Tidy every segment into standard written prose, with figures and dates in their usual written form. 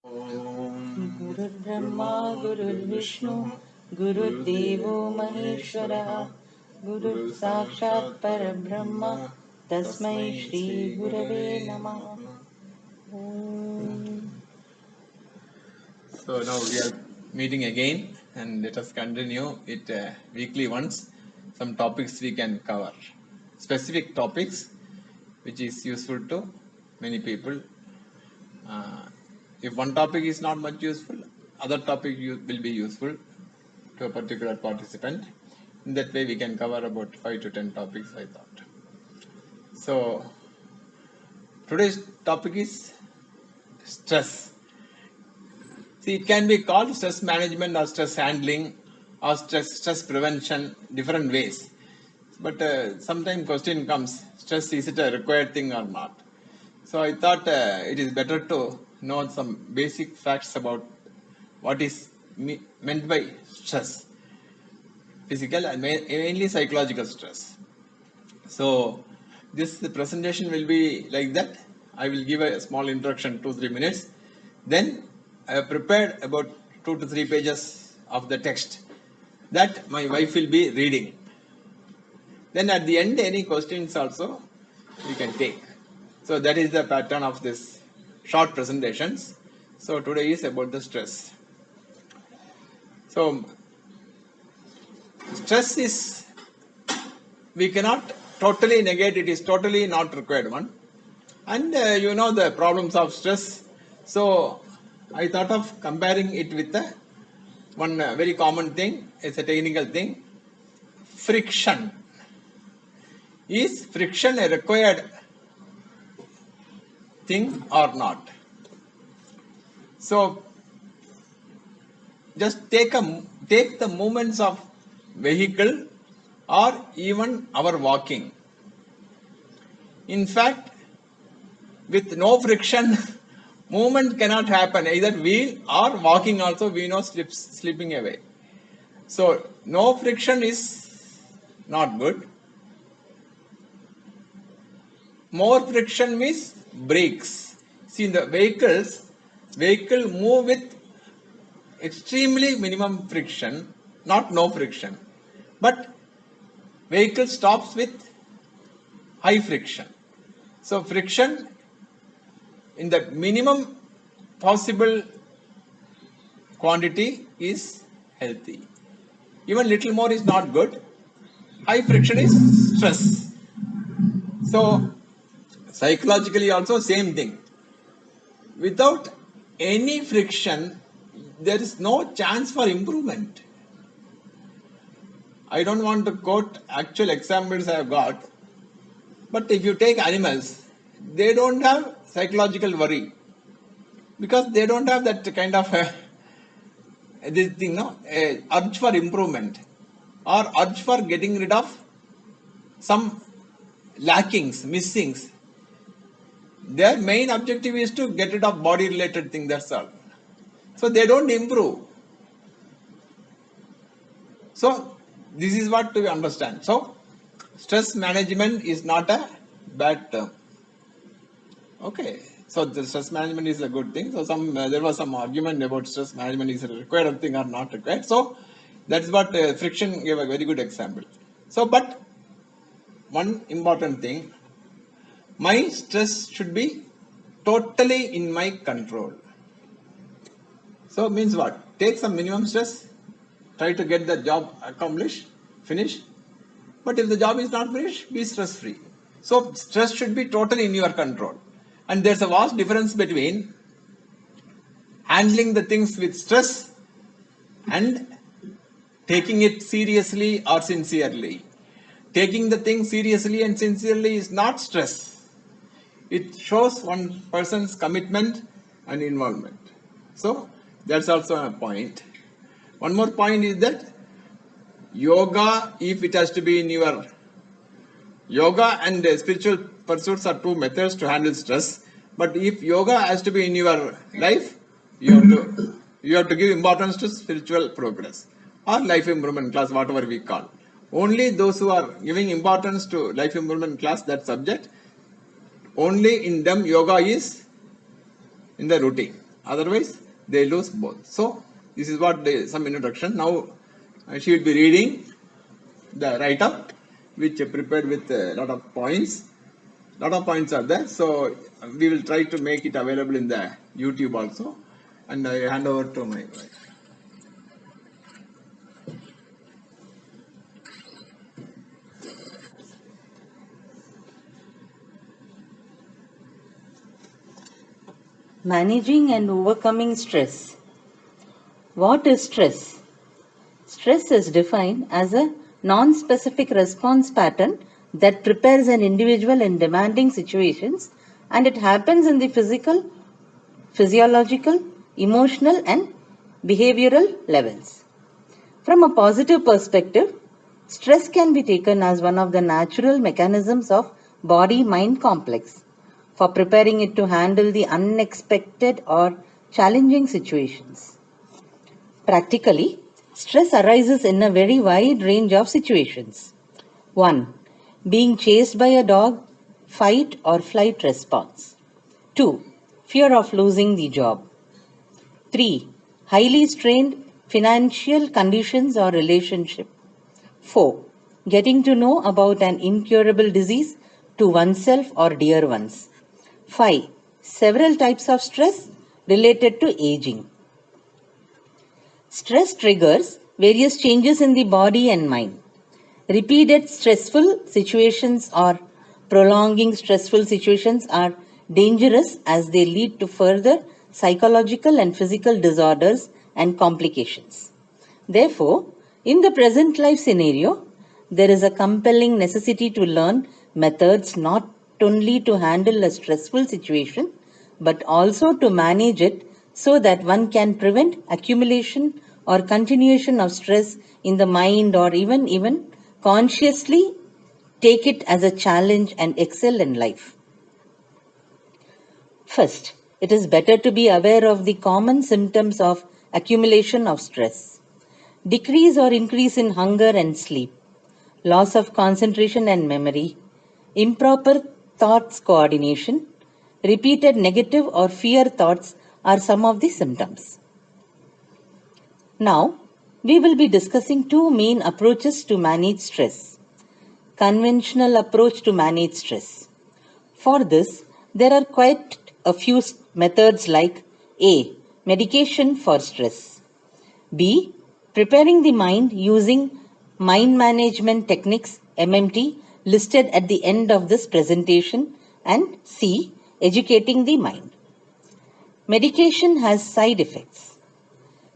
गुरुर्ब्रह्मा गुरुर्विष्णु गुरुर्देवो महेश्वरः गुरुः साक्षात् परब्रह्म तस्मै श्री गुरवे नमः. So now we are meeting again, and let us continue it weekly once. Some topics we can cover, specific topics which is useful to many people. If one topic is not much useful, other topic will be useful to a particular participant. In that way we can cover about 5 to 10 topics, I thought. So today's topic is stress. See, it can be called stress management or stress handling or stress prevention, different ways. But sometimes question comes, stress, is it a required thing or not? So I thought it is better to know some basic facts about what is meant by stress, physical and mainly psychological stress. So this presentation will be like that. I will give a small introduction, 2-3 minutes. Then I have prepared about 2 to 3 pages of the text that my wife will be reading. Then at the end, any questions also we can take. So that is the pattern of this short presentations. So today is about the stress. So stress is, we cannot totally negate, it is totally not required one. And you know the problems of stress. So I thought of comparing it with one very common thing, it's a technical thing, friction. Is friction a required thing or not? So just take the movements of vehicle or even our walking. In fact, with no friction, movement cannot happen. Either wheel or walking also we know slipping away. So no friction is not good. More friction means brakes. See, in the vehicle move with extremely minimum friction, not no friction. But vehicle stops with high friction. So friction in the minimum possible quantity is healthy. Even little more is not good. High friction is stress. So psychologically also same thing. Without any friction, there is no chance for improvement. I don't want to quote actual examples I have got, but if you take animals, they don't have psychological worry because they don't have that kind of this thing, no, urge for improvement or urge for getting rid of some lackings, missings. Their main objective is to get rid of body related thing, that's all. So they don't improve. So this is what we understand. So stress management is not a bad term. Okay, so the stress management is a good thing. So there was some argument about stress management is a required thing or not required. So that's what friction gave a very good example. So, but one important thing, my stress should be totally in my control. So means what? Take some minimum stress, try to get the job accomplished, finished. But if the job is not finished, be stress free. So stress should be totally in your control. And there's a vast difference between handling the things with stress and taking it seriously or sincerely. Taking the thing seriously and sincerely is not stress. It shows one person's commitment and involvement. So that's also a point. One more point is that yoga, if it has to be in your yoga and spiritual pursuits are two methods to handle stress. But if yoga has to be in your life, you have to give importance to spiritual progress or life improvement class, whatever we call. Only those who are giving importance to life improvement class, that subject, only in them yoga is in the routine. Otherwise, they lose both. So, this is what some introduction. Now, she will be reading the write-up, which prepared with a lot of points. Lot of points are there. So, we will try to make it available in the YouTube also. And I hand over to my wife. Managing and overcoming stress. What is stress? Stress is defined as a non-specific response pattern that prepares an individual in demanding situations, and it happens in the physical, physiological, emotional, and behavioral levels. From a positive perspective, stress can be taken as one of the natural mechanisms of body-mind complex for preparing it to handle the unexpected or challenging situations. Practically, stress arises in a very wide range of situations. 1. Being chased by a dog, fight or flight response. 2. Fear of losing the job. 3. Highly strained financial conditions or relationship. 4. Getting to know about an incurable disease to oneself or dear ones. 5. Several types of stress related to aging. Stress triggers various changes in the body and mind. Repeated stressful situations or prolonging stressful situations are dangerous as they lead to further psychological and physical disorders and complications. Therefore, in the present life scenario, there is a compelling necessity to learn methods not only to handle a stressful situation, but also to manage it so that one can prevent accumulation or continuation of stress in the mind, or even consciously take it as a challenge and excel in life. First, it is better to be aware of the common symptoms of accumulation of stress. Decrease or increase in hunger and sleep, loss of concentration and memory, improper thoughts coordination, repeated negative or fear thoughts are some of the symptoms. Now, we will be discussing two main approaches to manage stress. Conventional approach to manage stress. For this, there are quite a few methods like A. Medication for stress. B. Preparing the mind using mind management techniques MMT listed at the end of this presentation, and C. Educating the mind. Medication has side effects.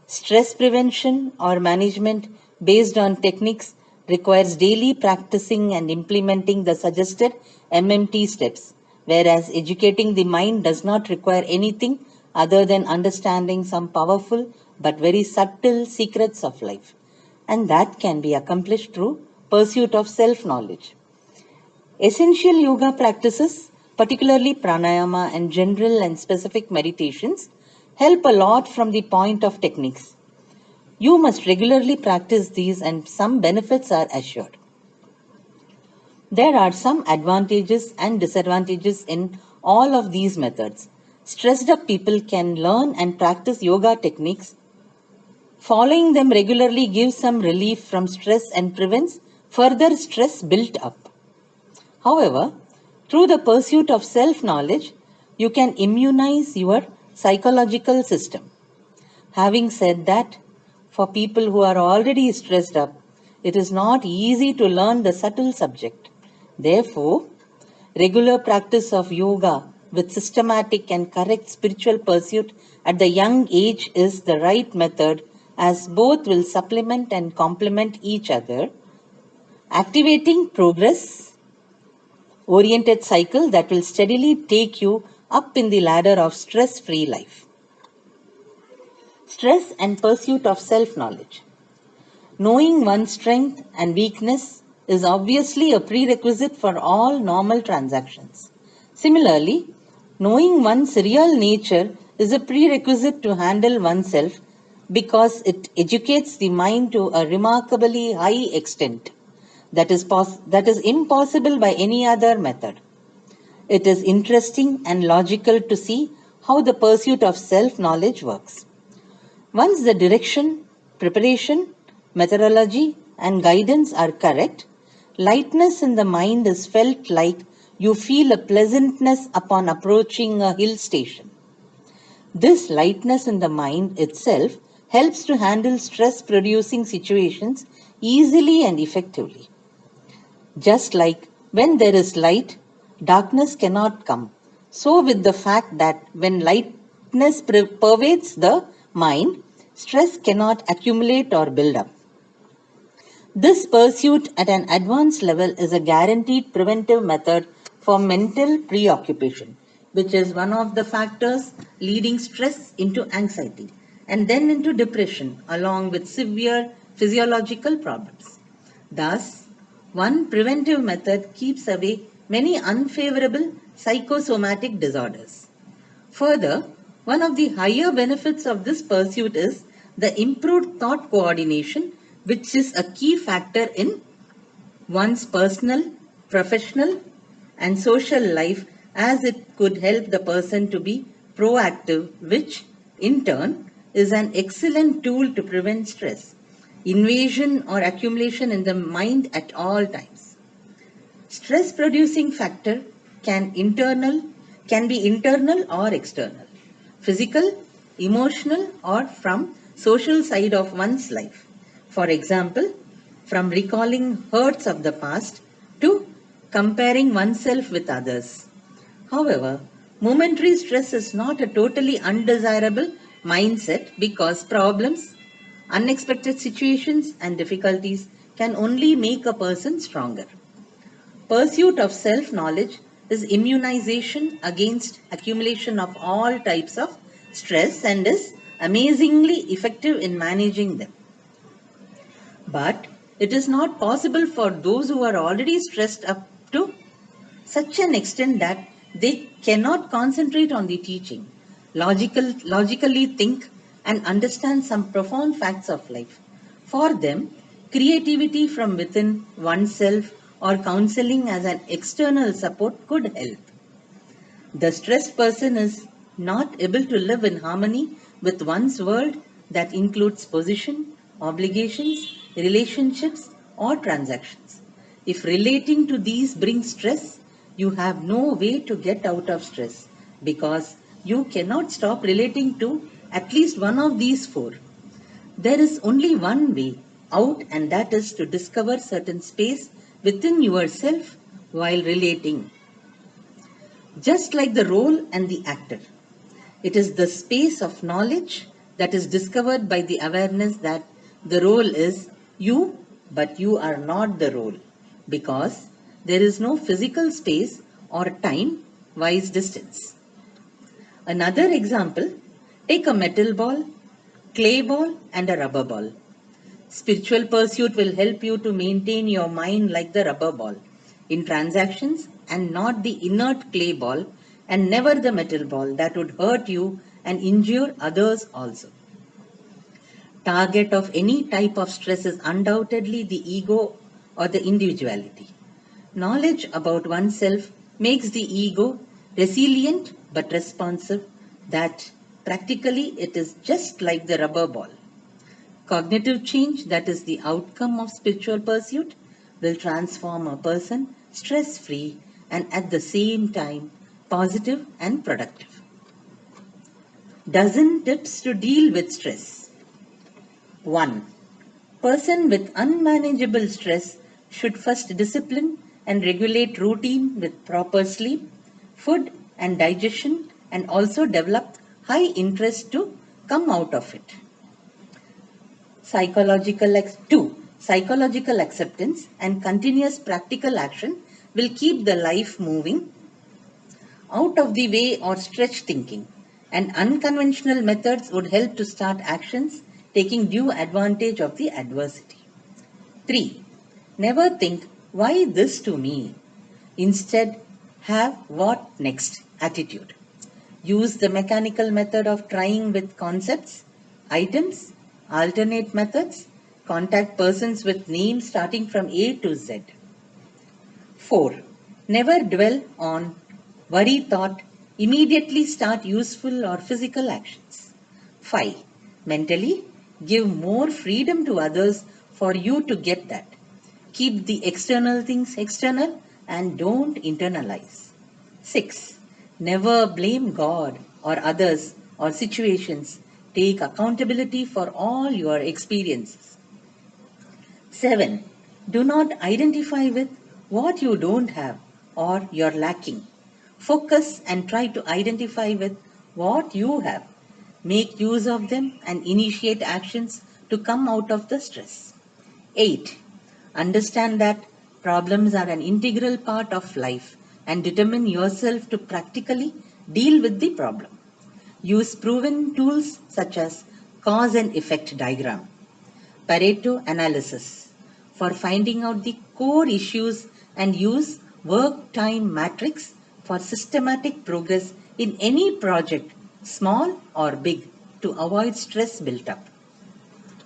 Stress prevention or management based on techniques requires daily practicing and implementing the suggested MMT steps, whereas educating the mind does not require anything other than understanding some powerful but very subtle secrets of life, and that can be accomplished through pursuit of self-knowledge. Essential yoga practices, particularly pranayama and general and specific meditations, help a lot from the point of techniques. You must regularly practice these and some benefits are assured. There are some advantages and disadvantages in all of these methods. Stressed up people can learn and practice yoga techniques. Following them regularly gives some relief from stress and prevents further stress built up. However, through the pursuit of self-knowledge, you can immunize your psychological system. Having said that, for people who are already stressed up, it is not easy to learn the subtle subject. Therefore, regular practice of yoga with systematic and correct spiritual pursuit at the young age is the right method, as both will supplement and complement each other, activating progress oriented cycle that will steadily take you up in the ladder of stress-free life. Stress and pursuit of self-knowledge. Knowing one's strength and weakness is obviously a prerequisite for all normal transactions. Similarly, knowing one's real nature is a prerequisite to handle oneself because it educates the mind to a remarkably high extent that is impossible by any other method. It is interesting and logical to see how the pursuit of self-knowledge works. Once the direction, preparation, methodology, and guidance are correct, lightness in the mind is felt like you feel a pleasantness upon approaching a hill station. This lightness in the mind itself helps to handle stress producing situations easily and effectively. Just like when there is light, darkness cannot come. So, with the fact that when lightness pervades the mind, stress cannot accumulate or build up. This pursuit at an advanced level is a guaranteed preventive method for mental preoccupation, which is one of the factors leading stress into anxiety and then into depression, along with severe physiological problems. Thus, one preventive method keeps away many unfavorable psychosomatic disorders. Further, one of the higher benefits of this pursuit is the improved thought coordination, which is a key factor in one's personal, professional, and social life, as it could help the person to be proactive, which in turn is an excellent tool to prevent stress, invasion, or accumulation in the mind at all times. Stress producing factor can be internal or external, physical, emotional, or from social side of one's life. For example, from recalling hurts of the past to comparing oneself with others. However, momentary stress is not a totally undesirable mindset because problems, unexpected situations, and difficulties can only make a person stronger. Pursuit of self-knowledge is immunization against accumulation of all types of stress and is amazingly effective in managing them. But it is not possible for those who are already stressed up to such an extent that they cannot concentrate on the teaching, logically think and understand some profound facts of life. For them, creativity from within oneself or counseling as an external support could help. The stressed person is not able to live in harmony with one's world that includes position, obligations, relationships, or transactions. If relating to these brings stress, you have no way to get out of stress because you cannot stop relating to at least one of these four. There is only one way out, and that is to discover certain space within yourself while relating. Just like the role and the actor, it is the space of knowledge that is discovered by the awareness that the role is you, but you are not the role, because there is no physical space or time wise distance. Another example, take a metal ball, clay ball, and a rubber ball. Spiritual pursuit will help you to maintain your mind like the rubber ball in transactions and not the inert clay ball and never the metal ball that would hurt you and injure others also. Target of any type of stress is undoubtedly the ego or the individuality. Knowledge about oneself makes the ego resilient but responsive, that practically it is just like the rubber ball. Cognitive change, that is the outcome of spiritual pursuit, will transform a person stress-free and at the same time positive and productive. Dozen tips to deal with stress. 1. Person with unmanageable stress should first discipline and regulate routine with proper sleep, food and digestion, and also develop high interest to come out of it. 2. Psychological acceptance and continuous practical action will keep the life moving. Out of the way or stretch thinking and unconventional methods would help to start actions taking due advantage of the adversity. 3. Never think, why this to me? Instead, have what next attitude. Use the mechanical method of trying with concepts, items, alternate methods, contact persons with names starting from A to Z. 4. Never dwell on worry thought Immediately start useful or physical actions. 5. Mentally, give more freedom to others for you to get that. Keep the external things external and don't internalize. 6. Never blame God or others or situations. Take accountability for all your experiences. 7. Do not identify with what you don't have or you're lacking. Focus and try to identify with what you have. Make use of them and initiate actions to come out of the stress. 8. Understand that problems are an integral part of life and determine yourself to practically deal with the problem. Use proven tools such as cause and effect diagram, Pareto analysis for finding out the core issues and use work time matrix for systematic progress in any project, small or big, to avoid stress built up.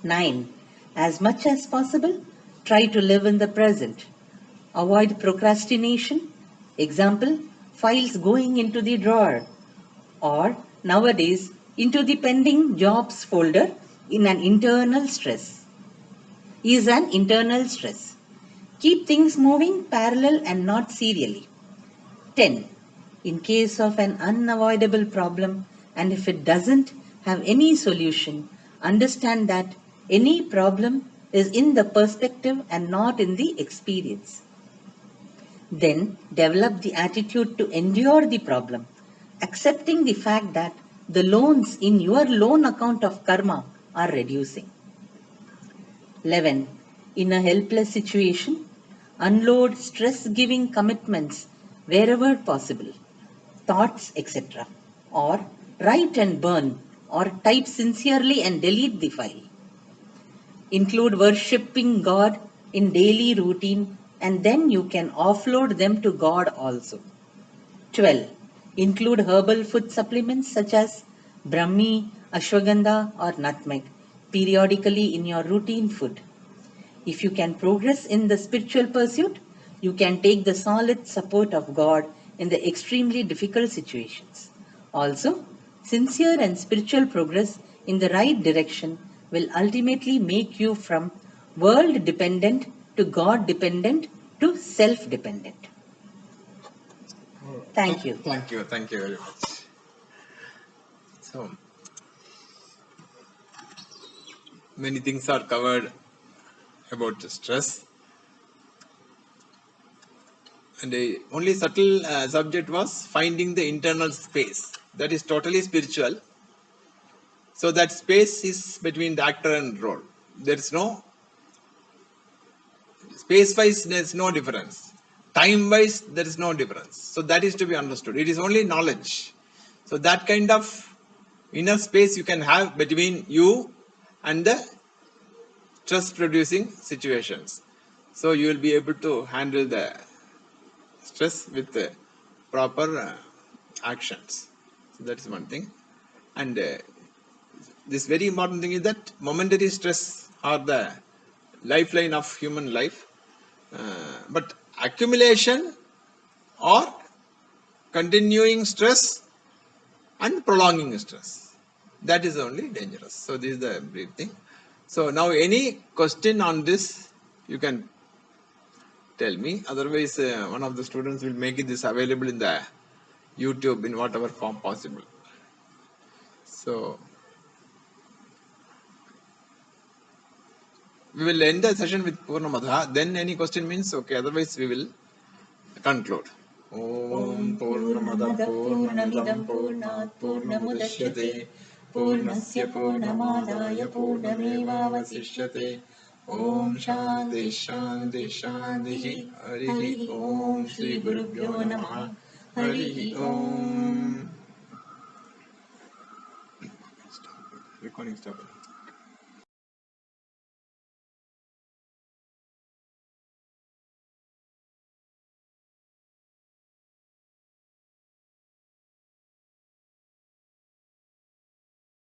9. As much as possible, try to live in the present. Avoid procrastination. Example, files going into the drawer or nowadays into the pending jobs folder in an internal stress. Is an internal stress. Keep things moving parallel and not serially. 10. In case of an unavoidable problem and if it doesn't have any solution, understand that any problem is in the perspective and not in the experience. Then develop the attitude to endure the problem, accepting the fact that the loans in your loan account of karma are reducing. 11. In a helpless situation, unload stress-giving commitments wherever possible, thoughts, etc. Or write and burn, or type sincerely and delete the file. Include worshipping God in daily routine and then you can offload them to God also. 12. Include herbal food supplements such as Brahmi, Ashwagandha or nutmeg periodically in your routine food. If you can progress in the spiritual pursuit, you can take the solid support of God in the extremely difficult situations. Also, sincere and spiritual progress in the right direction will ultimately make you from world dependent to God dependent to self dependent. Thank you. Thank you very much. So, many things are covered about the stress. And the only subtle subject was finding the internal space. That is totally spiritual. So that space is between the actor and role. There is no space-wise. There is no difference. Time-wise, there is no difference. So that is to be understood. It is only knowledge. So that kind of inner space you can have between you and the stress-producing situations. So you will be able to handle the stress with the proper actions. So that is one thing. And this very important thing is that momentary stress are the lifeline of human life. But accumulation or continuing stress and prolonging stress, that is only dangerous. So this is the brief thing. So now any question on this you can tell me. Otherwise one of the students will make this available in the YouTube in whatever form possible. So we will end the session with Purnamada. Then any question means okay. Otherwise we will conclude. Om Purnamada Purnamidam Purnat Purnamudachyate Purnasya Purnamadaya Purnamevavasishyate. Om Shanti Shanti Shanti. Hari Om Shri Gurubhyo Namaha. Hari Om. Recording stop.